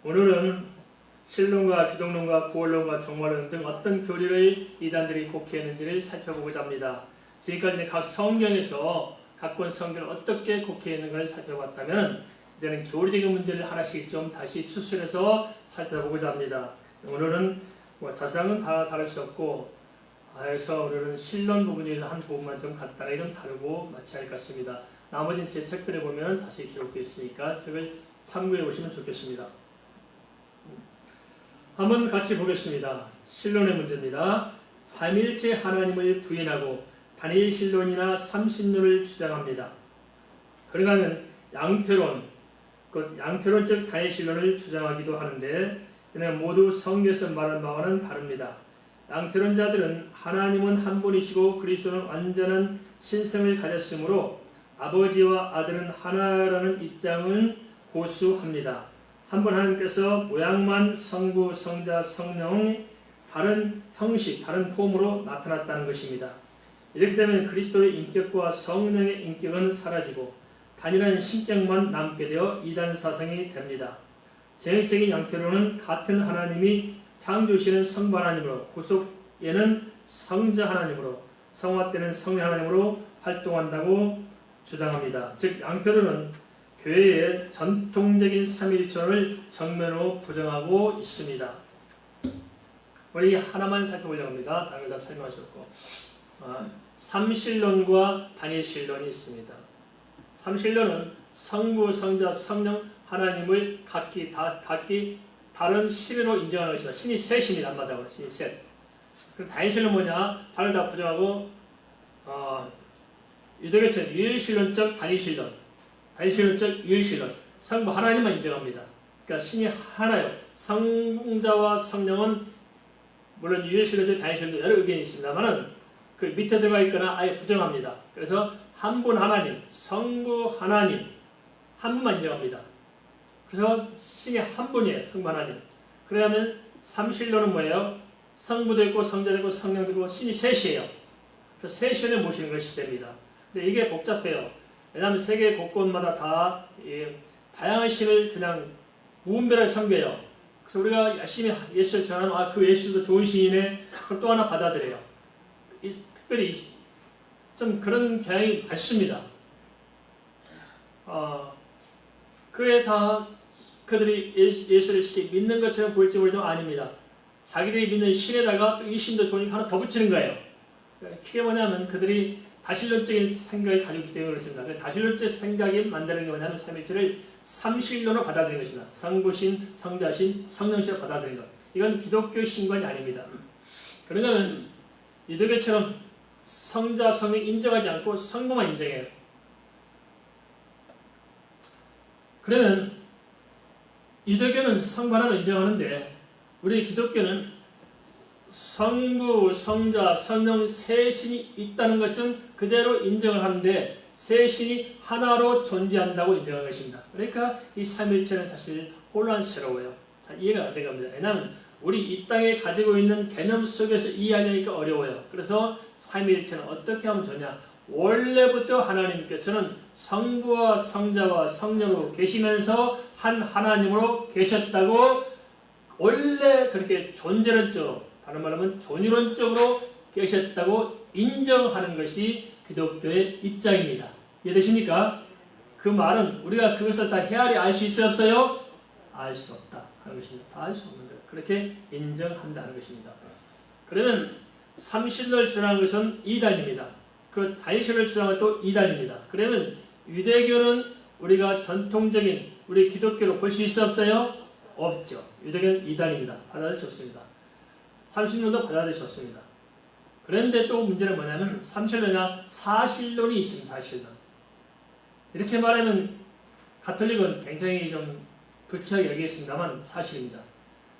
오늘은 신론과 기독론과 구원론과 종말론 등 어떤 교리를 이단들이 곡해했는지를 살펴보고자 합니다. 지금까지는 각 성경에서 각 권 성경을 어떻게 곡해했는가를 살펴봤다면 이제는 교리적인 문제를 하나씩 좀 다시 추출해서 살펴보고자 합니다. 오늘은 자세한 건 다 다룰 수 없고 그래서 오늘은 신론 부분에서 한 부분만 좀 간단하게 좀 다루고 마쳐야 할 것 같습니다. 나머지는 제 책들에 보면 자세히 기록되어 있으니까 책을 참고해 보시면 좋겠습니다. 한번 같이 보겠습니다. 신론의 문제입니다. 삼일체 하나님을 부인하고 단일 신론이나 삼신론을 주장합니다. 그런가 하면 양태론, 양태론 즉 단일 신론을 주장하기도 하는데 그는 모두 성경에서 말한 바와는 다릅니다. 양태론자들은 하나님은 한 분이시고 그리스도는 완전한 신성을 가졌으므로 아버지와 아들은 하나라는 입장을 고수합니다. 한 분 하나님께서 모양만 성부, 성자, 성령의 다른 형식, 다른 폼으로 나타났다는 것입니다. 이렇게 되면 그리스도의 인격과 성령의 인격은 사라지고 단일한 신격만 남게 되어 이단 사상이 됩니다. 제형적인 양태론은 같은 하나님이 창조시는 성부 하나님으로, 구속에는 성자 하나님으로, 성화 때는 성령 하나님으로 활동한다고 주장합니다. 즉 양태론은 교회의 전통적인 삼위일체론을 정면으로 부정하고 있습니다. 우리 하나만 살펴보려고 합니다. 당연히 다 설명하셨고 삼신론과 단일신론이 있습니다. 삼신론은 성부, 성자, 성령 하나님을 각기 다른 신으로 인정하는 것입니다. 신이 셋입니다. 한마디로 신이 셋. 그럼 단일신론은 뭐냐? 다른 다 부정하고 유대교처럼 유일신론적 단일신론, 단일신론적 유일신론, 성부 하나님만 인정합니다. 그러니까 신이 하나요. 성자와 성령은 물론 유일신론적 단일신론도 여러 의견이 있습니다만은 그 밑에 들어가 있거나 아예 부정합니다. 그래서 한 분 하나님, 성부 하나님 한 분만 인정합니다. 그래서 신이 한 분이에요. 성부 하나님. 그러면 삼신론은 뭐예요? 성부도 있고 성자도 있고 성령도 있고 신이 셋이에요. 그래서 세 신을 모시는 것이 됩니다. 근데 이게 복잡해요. 왜냐하면 세계 곳곳마다 다 다양한 신을 그냥 무분별하게 섬겨요. 그래서 우리가 열심히 예수를 전하면 그 예수도 좋은 신이네. 그럼 또 하나 받아들여요. 특별히 좀 그런 경향이 많습니다. 그에 다 그들이 예수를 쉽게 믿는 것처럼 보일지 모르지만 아닙니다. 자기들이 믿는 신에다가 또 이 신도 좋으니까 하나 더 붙이는 거예요. 그게 뭐냐면 그들이 다신론적인 생각을 가지고 있기 때문에 그렇습니다. 다신론적 생각이 만드는 게 뭐냐면 삼일체를 삼신론으로 받아들이는 것입니다. 성부신, 성자신, 성령신으로 받아들이는 것. 이건 기독교 신관이 아닙니다. 그러면 유대교처럼 성자, 성령 인정하지 않고 성부만 인정해요. 그러면 유대교는 성부 하나만 인정하는데 우리 기독교는 성부, 성자, 성령 세 신이 있다는 것은 그대로 인정을 하는데 세 신이 하나로 존재한다고 인정하는 것입니다. 그러니까 이 삼일체는 사실 혼란스러워요. 자, 이해가 안 되겁니다. 왜냐하면 우리 이 땅에 가지고 있는 개념 속에서 이해하려니까 어려워요. 그래서 삼위일체는 어떻게 하면 좋냐? 원래부터 하나님께서는 성부와 성자와 성령으로 계시면서 한 하나님으로 계셨다고 원래 그렇게 존재론적으로, 다른 말로 하면 존유론적으로 계셨다고 인정하는 것이 기독교의 입장입니다. 이해되십니까? 그 말은 우리가 그것을 다 헤아리 알 수 있어요? 없어요? 알 수 없다 하는 것입니다. 다 알 수 없는 거예요. 그렇게 인정한다는 것입니다. 그러면 삼신론을 주장하는 것은 이단입니다. 그 단일신론을 주장하는 또 이단입니다. 그러면 유대교는 우리가 전통적인 우리 기독교로 볼 수 있어 없어요? 없죠. 유대교는 이단입니다. 받아들일 수 없습니다. 삼신론도 받아들일 수 없습니다. 그런데 또 문제는 뭐냐면 삼신론이나 사신론이 있습니다. 사신론. 이렇게 말하면 가톨릭은 굉장히 좀 불쾌하게 여기겠습니다만 사실입니다.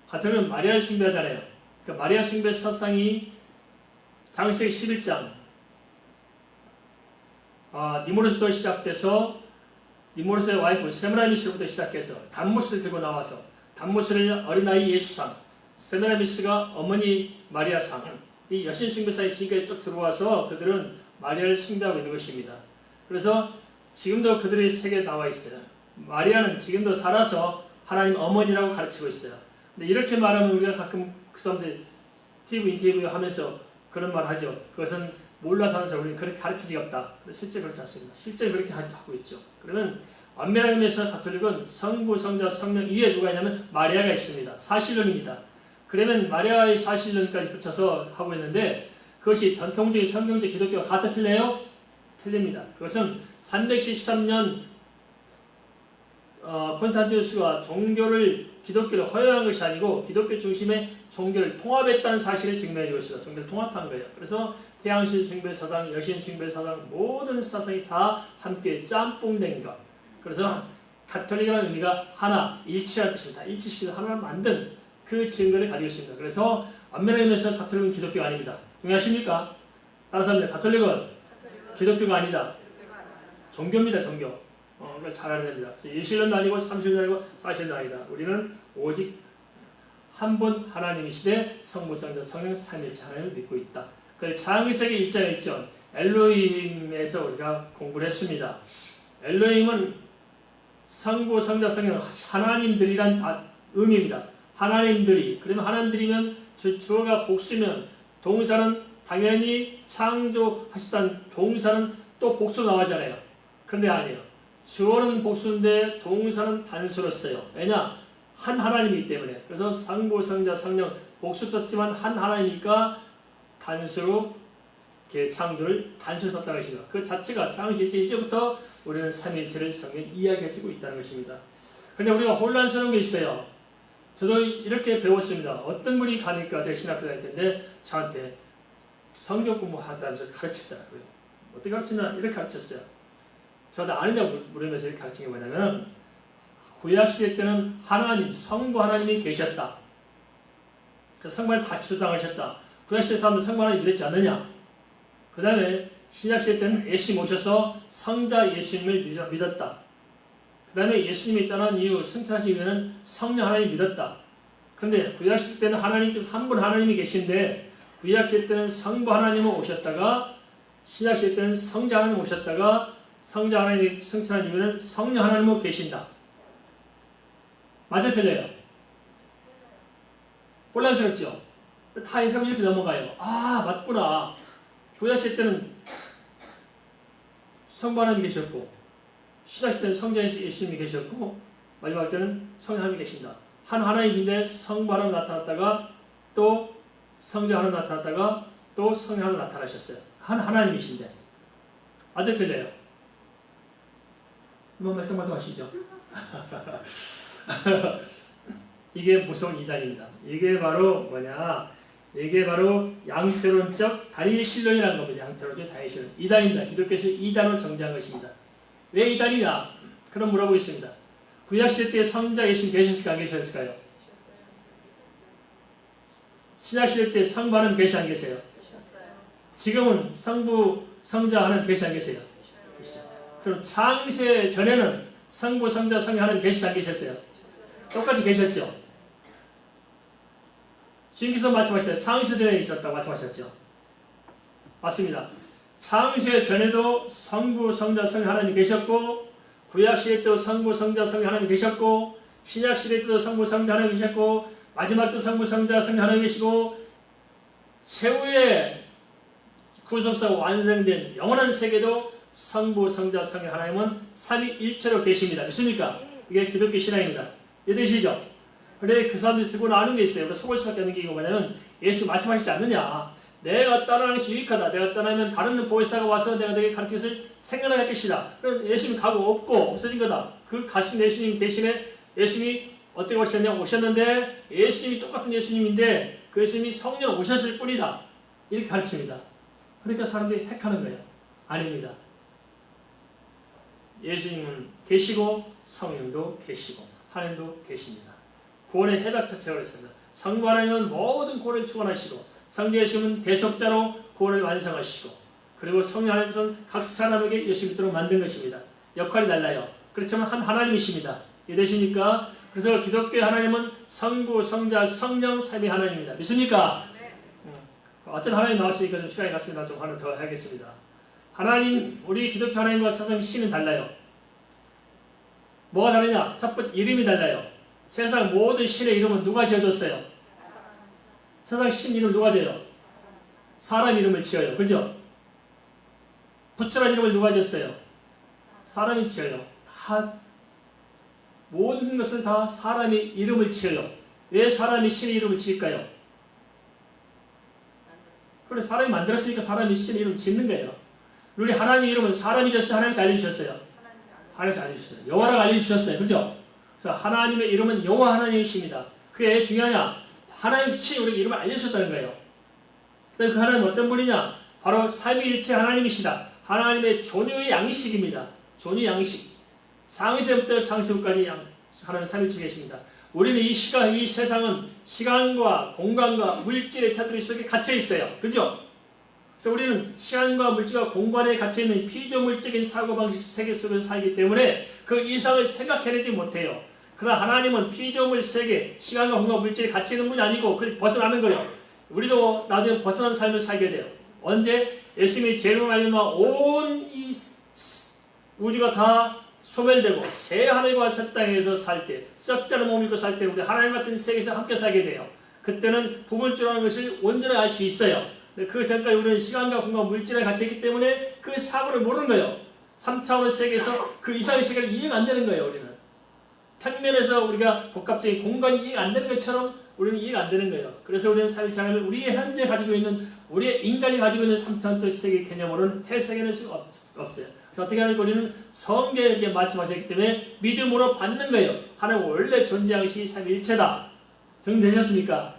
가톨릭은 마리아를 숭배하잖아요. 그러니까 마리아 숭배 사상이 장세기 11장 니모르스부터 시작돼서 니모르스의 와이프 세미라미스부터 시작해서 단무스를 들고 나와서 단무스를 어린아이 예수상, 세미라미스가 어머니 마리아상, 이 여신 숭배사의 지금까지 쭉 들어와서 그들은 마리아를 숭배하고 있는 것입니다. 그래서 지금도 그들의 책에 나와 있어요. 마리아는 지금도 살아서 하나님 어머니라고 가르치고 있어요. 근데 이렇게 말하면 우리가 가끔 그 사람들 TV 인터뷰 하면서 그런 말 하죠. 그것은 몰라서 하는 우리는 그렇게 가르친 적이 없다. 실제 그렇지 않습니다. 실제 그렇게 하고 있죠. 그러면 엄밀한 의미에서 가톨릭은 성부, 성자, 성령 이에 누가 있냐면 마리아가 있습니다. 사실론입니다. 그러면 마리아의 사실론까지 붙여서 하고 있는데 그것이 전통적인 성경적 기독교와 같아 틀려요? 틀립니다. 그것은 313년 콘스탄티누스가 종교를 기독교를 허용한 것이 아니고 기독교 중심의 종교를 통합했다는 사실을 증명해주고 있어요. 종교를 통합한 거예요. 그래서 태양신 숭배 사상, 여신 숭배 사상 모든 사상이 다 함께 짬뽕된 것. 그래서 가톨릭이라는 의미가 하나, 일치한 뜻입니다. 일치시켜서 하나를 만든 그 증거를 가지고 있습니다. 그래서 엄밀한 의미에서 가톨릭은 기독교가 아닙니다. 동의하십니까? 따라서 합니다. 가톨릭은 기독교가 아니다. 종교입니다. 종교. 그걸 잘 알아야 됩니다. 그래서 1실론도 아니고 3실론도 아니고 4실론도 아니다. 우리는 오직 한 분 하나님이시되 성부, 성자, 성령, 삼위일체 하나님을 믿고 있다. 그래서 창세기 1장 1절 엘로힘에서 우리가 공부를 했습니다. 엘로힘은 성부, 성자, 성령 하나님들이란 의미입니다. 하나님들이. 그러면 하나님들이면 주어가 복수면 동사는 당연히 창조하시다는 동사는 또 복수 나오잖아요. 그런데 아니에요. 주어는 복수인데 동사는 단수로 써요. 왜냐? 한 하나님이기 때문에. 그래서 성부, 성자, 성령 복수 썼지만 한 하나님이니까 단수로 창조를 단수로 썼다는 것입니다. 그 자체가 창세기 이제부터 우리는 삼위일체를 성경에 이야기해주고 있다는 것입니다. 그런데 우리가 혼란스러운 게 있어요. 저도 이렇게 배웠습니다. 어떤 분이 가니까 제가 신학교 다닐 텐데 저한테 성경 공부한다면서 가르치더라고요. 어떻게 가르치냐? 이렇게 가르쳤어요. 저한테 아느냐고 물으면서 이렇게 가르친 게 뭐냐면 구약시대 때는 하나님, 성부 하나님이 계셨다. 그래서 성부 하나님 다 주당하셨다. 구약시대 사람들 성부 하나님 믿었지 않느냐? 그 다음에 신약시대 때는 예수님 오셔서 성자 예수님을 믿었다. 그 다음에 예수님이 떠난 이후 승천하신 이후에는 성령 하나님 믿었다. 그런데 구약시대 때는 하나님께서 한 분 하나님이 계신데 구약시대 때는 성부 하나님은 오셨다가 신약시대 때는 성자 하나님 오셨다가 성자 하나님이 승천한 이후에는 성령 하나님은 계신다. 맞아 틀려요? 혼란스럽죠? 다 이렇게 넘어가요. 아 맞구나. 구약시대 때는 성부 하나님이 계셨고 신약시대 때는 성자 예수님이 계셨고 마지막 때는 성령 하나님이 계신다. 한 하나님인데 성부 하나님 나타났다가 또 성자 하나님 나타났다가 또 성령 하나님 나타나셨어요. 한 하나님이신데 맞아 틀려요? 한번 말씀하도록 하시죠. 이게 무서운 이단입니다. 이게 바로 뭐냐? 이게 바로 양태론적 다일신론이라는 겁니다. 양태론적 다일신론. 이단입니다. 기독교에서 이단을 정죄한 것입니다. 왜 이단이냐? 그럼 물어보겠습니다. 구약시대 때 성자 예수님 계셨을까 안 계셨을까요? 신약시대 때 성부 하나님 계시 안 계세요? 지금은 성부, 성자 하나님 계시 안 계세요? 그럼 창세 전에는 성부, 성자, 성령 하나님 계시 안 계셨어요? 똑같이 계셨죠? 주님께서 말씀하셨어요. 창세 전에 있었다고 말씀하셨죠? 맞습니다. 창세 전에도 성부, 성자, 성령 하나님 계셨고 구약시대 때도 성부, 성자, 성령 하나님 계셨고 신약시대 때도 성부, 성자 하나님 계셨고 마지막 때 성부, 성자, 성령 하나님 계시고 세후에 구속사가 완성된 영원한 세계도 성부, 성자, 성령 하나님은 삼위일체로 계십니다. 믿습니까? 이게 기독교 신앙입니다. 이해되시죠? 그런데 그 사람들이 들고 나오는 게 있어요. 속을 수밖에 없는 게 이거 뭐냐면 예수 말씀하시지 않느냐. 내가 떠나는 것이 유익하다. 내가 떠나면 다른 보혜사가 와서 내가 너에게 가르친 것을 생각을 할 것이다. 그럼 예수님 가고 없고 없어진 거다. 그 가신 예수님 대신에 예수님이 어떻게 오셨냐? 오셨는데 예수님이 똑같은 예수님인데 그 예수님이 성령 오셨을 뿐이다. 이렇게 가르칩니다. 그러니까 사람들이 택하는 거예요. 아닙니다. 예수님은 계시고 성령도 계시고 하나님도 계십니다. 구원의 해답 자체가 그렇습니다. 성부 하나님은 모든 구원을 주관하시고 성자 예수님은 대속자로 구원을 완성하시고 그리고 성령 하나님은 각 사람에게 예수 믿도록 만든 것입니다. 역할이 달라요. 그렇지만 한 하나님이십니다. 이해되십니까? 그래서 기독교의 하나님은 성부, 성자, 성령, 삼위 하나님입니다. 믿습니까? 어떤 하나님 나왔으니까 좀 시간이 갔으니까 좀 하나 더 하겠습니다. 하나님, 우리 기독교 하나님과 사상 신은 달라요. 뭐가 다르냐? 첫 번째 이름이 달라요. 세상 모든 신의 이름은 누가 지어줬어요? 세상 신 이름 누가 지어요? 사람 이름을 지어요. 그죠? 부처란 이름을 누가 지었어요? 사람이 지어요. 다 모든 것을 다 사람이 이름을 지어요. 왜 사람이 신의 이름을 지을까요? 그래, 사람이 만들었으니까 사람이 신의 이름을 짓는 거예요. 우리 하나님 이름은 사람이 지었어요? 하나님이 알려주셨어요? 하나님이 알려주셨어요. 여호와라고 알려주셨어요. 그죠? 그래서 하나님의 이름은 여호와 하나님이십니다. 그게 중요하냐? 하나님이 우리 이름을 알려주셨다는 거예요. 그 하나님은 어떤 분이냐? 바로 삼위일체 하나님이시다. 하나님의 존유의 양식입니다. 존유 양식. 상세부터 장세부까지 하나님 삼위일체 계십니다. 우리는 이 세상은 시간과 공간과 물질의 테두리 속에 갇혀 있어요. 그죠? 그래서 우리는 시간과 물질과 공간에 갇혀 있는 피조물적인 사고방식 세계 속에서 살기 때문에 그 이상을 생각해내지 못해요. 그러나 하나님은 피조물 세계, 시간과 공간, 물질에 갇혀 있는 분이 아니고 그래서 벗어나는 거예요. 우리도 나중에 벗어난 삶을 살게 돼요. 언제? 예수님이 죄로 말미암아 온 이 우주가 다 소멸되고 새 하늘과 새 땅에서 살 때, 썩자는 몸 입고 살 때 우리 하나님 같은 세계에서 함께 살게 돼요. 그때는 부분주라는 것을 온전히 알 수 있어요. 그 전까지 우리는 시간과 공간, 물질에 갇혀있기 때문에 그 사고를 모르는 거예요. 3차원의 세계에서 그 이상의 세계를 이해가 안 되는 거예요. 우리는 평면에서 우리가 복합적인 공간이 이해가 안 되는 것처럼 우리는 이해가 안 되는 거예요. 그래서 우리는 사실상을 우리의 현재 가지고 있는 우리의 인간이 가지고 있는 3차원적 세계 개념으로는 해석해낼 수가 없어요. 그래서 어떻게 하는 우리는 성경에 이렇게 말씀하셨기 때문에 믿음으로 받는 거예요. 하나님 원래 존재하시 삼위일체다. 정리되셨습니까?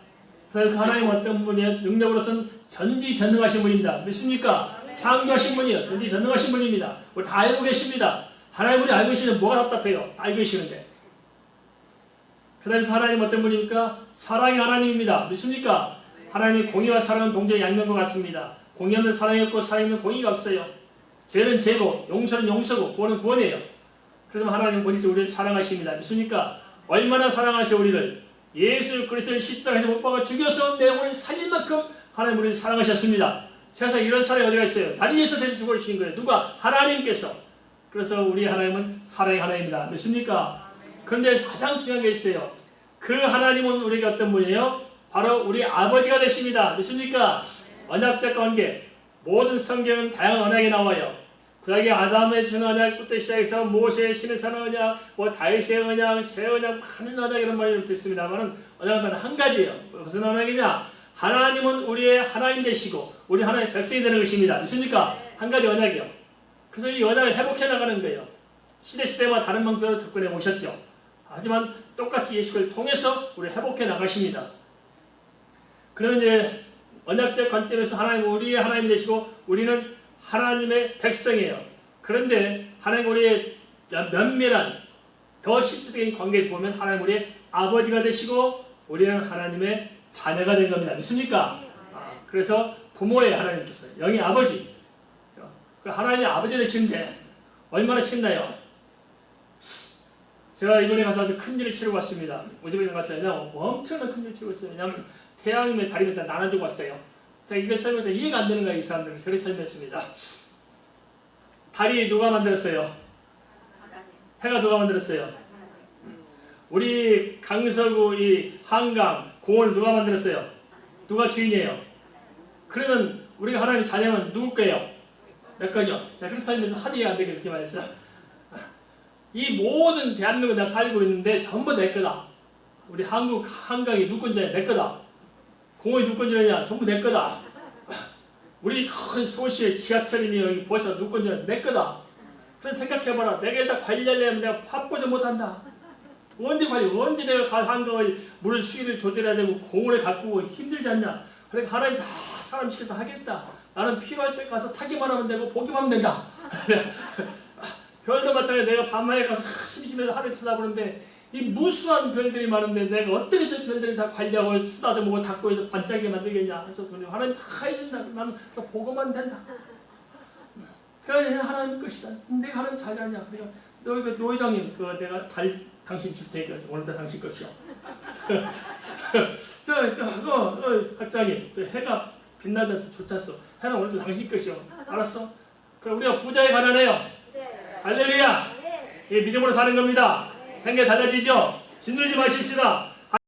그래서 하나님 어떤 분이에요? 능력으로서는 전지전능하신 분입니다. 믿습니까? 창조하신 분이에요. 전지전능하신 분입니다. 우리 다 알고 계십니다. 하나님 우리 알고 계시는데 뭐가 답답해요? 다 알고 계시는데. 그 다음에 하나님 어떤 분입니까? 사랑의 하나님입니다. 믿습니까? 하나님이 공의와 사랑은 동전의 양면과 같습니다. 공의 없는 사랑이 없고 사랑이 없는 공의가 없어요. 죄는 죄고 용서는 용서고 구원은 구원이에요. 그래서 하나님은 본인이 우리를 사랑하십니다. 믿습니까? 얼마나 사랑하세요 우리를. 예수 그리스도를 십자가에서 못 박아 죽여서 내 영혼을 살릴 만큼 하나님 우리를 사랑하셨습니다. 세상에 이런 사랑이 어디가 있어요? 나를 위해서 대신 죽어주신 거예요. 누가? 하나님께서. 그래서 우리 하나님은 사랑의 하나님입니다. 믿습니까? 그런데 가장 중요한 게 있어요. 그 하나님은 우리가 어떤 분이에요? 바로 우리 아버지가 되십니다. 믿습니까? 언약적 관계. 모든 성경은 다양한 언약이 나와요. 구약의 아담의 준 언약부터 시작해서 모세의 신의 산 언약, 다윗의 언약, 새 언약, 많은 언약 이런 말을 듣습니다만 언약은 한 가지예요. 무슨 언약이냐? 하나님은 우리의 하나님 되시고 우리 하나님의 백성이 되는 것입니다. 믿습니까? 한 가지 언약이요. 그래서 이 언약을 회복해 나가는 거예요. 시대마다 다른 방법으로 접근해 오셨죠. 하지만 똑같이 예수를 통해서 우리를 회복해 나가십니다. 그러면 이제 언약적 관점에서 하나님은 우리의 하나님 되시고 우리는 하나님의 백성이에요. 그런데 하나님 우리의 면밀한 더 실질적인 관계에서 보면 하나님 우리의 아버지가 되시고 우리는 하나님의 자녀가 된 겁니다. 믿습니까? 그래서 부모의 하나님께서 영의 아버지. 하나님의 아버지 되시는데 얼마나 신나요? 제가 이번에 가서 아주 큰 일을 치르고 왔습니다. 우즈베키스탄에 갔어요. 엄청난 큰 일을 치르고 있어요. 왜냐하면 태양님의 다리를 다 나눠주고 왔어요. 제가 이걸 설명해서 이해가 안 되는 거예요. 이 사람들은. 저를 설명했습니다. 다리 누가 만들었어요? 해가 누가 만들었어요? 우리 강서구 이 한강 공원을 누가 만들었어요? 누가 주인이에요? 그러면 우리가 하나님 자녀는 누구 거예요? 몇 거죠? 제가 그래서 설명해서 하도 이해 안 되게 그렇게 말했어요. 이 모든 대한민국에 내가 살고 있는데 전부 내 거다. 우리 한국 한강이 누구 건지 내 거다. 공원이 누구 건지냐? 전부 내 거다. 우리 큰 소시의 지하철이니 여기 벌써 누구 건지 내 거다. 그래서 생각해봐라. 내가 일단 관리하려면 내가 바쁘지 못한다. 언제 내가 한강을 물을 수위를 조절해야 되고 공원에 가꾸고 힘들지 않냐. 그러니까 하나님 다 사람 시켜서 하겠다. 나는 필요할 때 가서 타기만 하면 되고 보기만 하면 된다. 별도 마찬가지로 내가 밤하에 가서 심심해서 하늘 쳐다보는데 이 무수한 별들이 많은데 내가 어떻게 저 별들을 다 관리하고 쓰다듬고 닦고 해서 반짝이게 만들겠냐. 그래서 하나님 다 해준다. 나는 보고만 된다. 그래서 하나님 것이다. 내가 하나님 자녀냐. 그러니까 너 이거 노 회장님 내가 당신 줄 테니까 오늘부터 당신 것이요. 학장님 해가 빛나졌어. 좋았어. 해는 오늘도 당신 것이요. 알았어? 그럼 우리가 부자에 가난해요. 할렐루야! 이게 믿음으로 사는 겁니다. 생계 달라지죠? 짓누르지 마십시다.